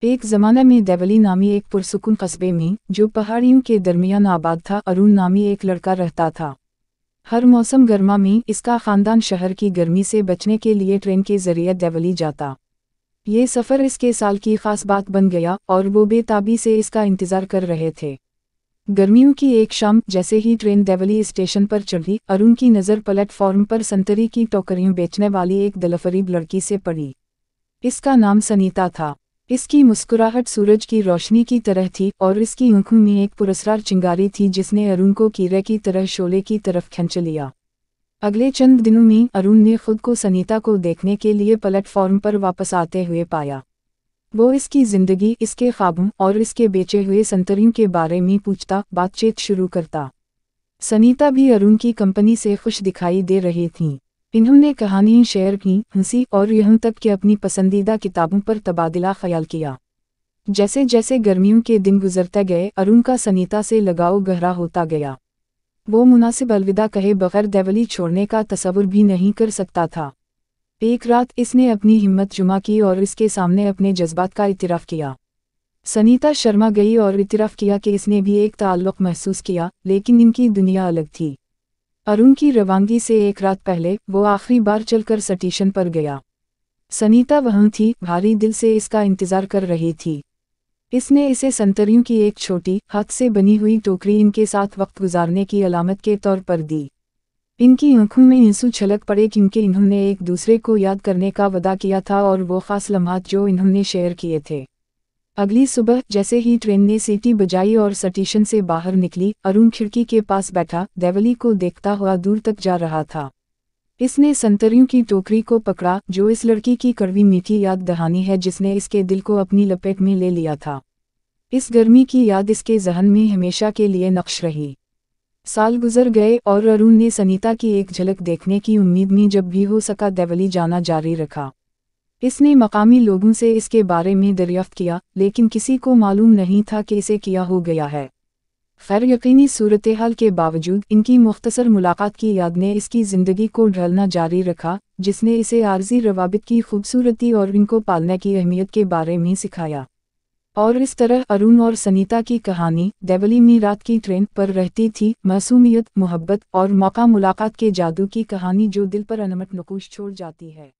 एक ज़माना में देवली नामी एक पुरसुकून कस्बे में, जो पहाड़ियों के दरमियान आबाद था, अरुण नामी एक लड़का रहता था। हर मौसम गर्मा में इसका ख़ानदान शहर की गर्मी से बचने के लिए ट्रेन के ज़रिए देवली जाता। ये सफ़र इसके साल की ख़ास बात बन गया और वो बेताबी से इसका इंतज़ार कर रहे थे। गर्मियों की एक शाम, जैसे ही ट्रेन देवली स्टेशन पर चढ़ी, अरुण की नज़र प्लेटफॉर्म पर संतरी की टोकरियां बेचने वाली एक दिलफरीब लड़की से पड़ी। इसका नाम सनीता था। इसकी मुस्कुराहट सूरज की रोशनी की तरह थी और इसकी आंखों में एक पुरस्कार चिंगारी थी जिसने अरुण को कीड़े की तरह शोले की तरफ खींच लिया। अगले चंद दिनों में अरुण ने खुद को सनीता को देखने के लिए प्लेटफॉर्म पर वापस आते हुए पाया। वो इसकी ज़िंदगी, इसके ख्वाबों और इसके बेचे हुए संतरियों के बारे में पूछता, बातचीत शुरू करता। सनीता भी अरुण की कंपनी से खुश दिखाई दे रही थीं। इन्होंने कहानियाँ शेयर की, हंसी और यहाँ तक कि अपनी पसंदीदा किताबों पर तबादला ख्याल किया। जैसे जैसे गर्मियों के दिन गुजरते गए, अरुण का सनीता से लगाव गहरा होता गया। वो मुनासिब अलविदा कहे बगैर देवली छोड़ने का तसव्वुर भी नहीं कर सकता था। एक रात इसने अपनी हिम्मत जुमा की और इसके सामने अपने जज्बात का इतिराफ़ किया। सनीता शर्मा गई और इतिराफ़ किया कि इसने भी एक ताल्लुक़ महसूस किया, लेकिन इनकी दुनिया अलग थी। अरुण की रवानगी से एक रात पहले वो आखिरी बार चलकर स्टेशन पर गया। सनीता वहाँ थी, भारी दिल से इसका इंतज़ार कर रही थी। इसने इसे संतरियों की एक छोटी, हाथ से बनी हुई टोकरी इनके साथ वक्त गुजारने की अलामत के तौर पर दी। इनकी आंखों में आंसू छलक पड़े क्योंकि इन्होंने एक दूसरे को याद करने का वादा किया था और वो ख़ास लम्हात जो इन्होंने शेयर किए थे। अगली सुबह जैसे ही ट्रेन ने सीटी बजाई और स्टेशन से बाहर निकली, अरुण खिड़की के पास बैठा देवली को देखता हुआ दूर तक जा रहा था। इसने संतरियों की टोकरी को पकड़ा, जो इस लड़की की कड़वी मीठी याद दहानी है जिसने इसके दिल को अपनी लपेट में ले लिया था। इस गर्मी की याद इसके जहन में हमेशा के लिए नक्श रही। साल गुजर गए और अरुण ने सनीता की एक झलक देखने की उम्मीद में जब भी हो सका देवली जाना जारी रखा। इसने मकामी लोगों से इसके बारे में दरियाफ्त किया, लेकिन किसी को मालूम नहीं था कि इसे क्या हो गया है। खैर यकीनी सूरत हाल के बावजूद इनकी मुख्तसर मुलाकात की याद ने इसकी ज़िंदगी को ढलना जारी रखा, जिसने इसे आर्जी रवाबित की खूबसूरती और इनको पालने की अहमियत के बारे में सिखाया। और इस तरह अरुण और सनीता की कहानी देवली में रात की ट्रेन पर रहती थी, मासूमियत, मोहब्बत और मौका मुलाकात के जादू की कहानी जो दिल पर अनमट नकूश छोड़ जाती है।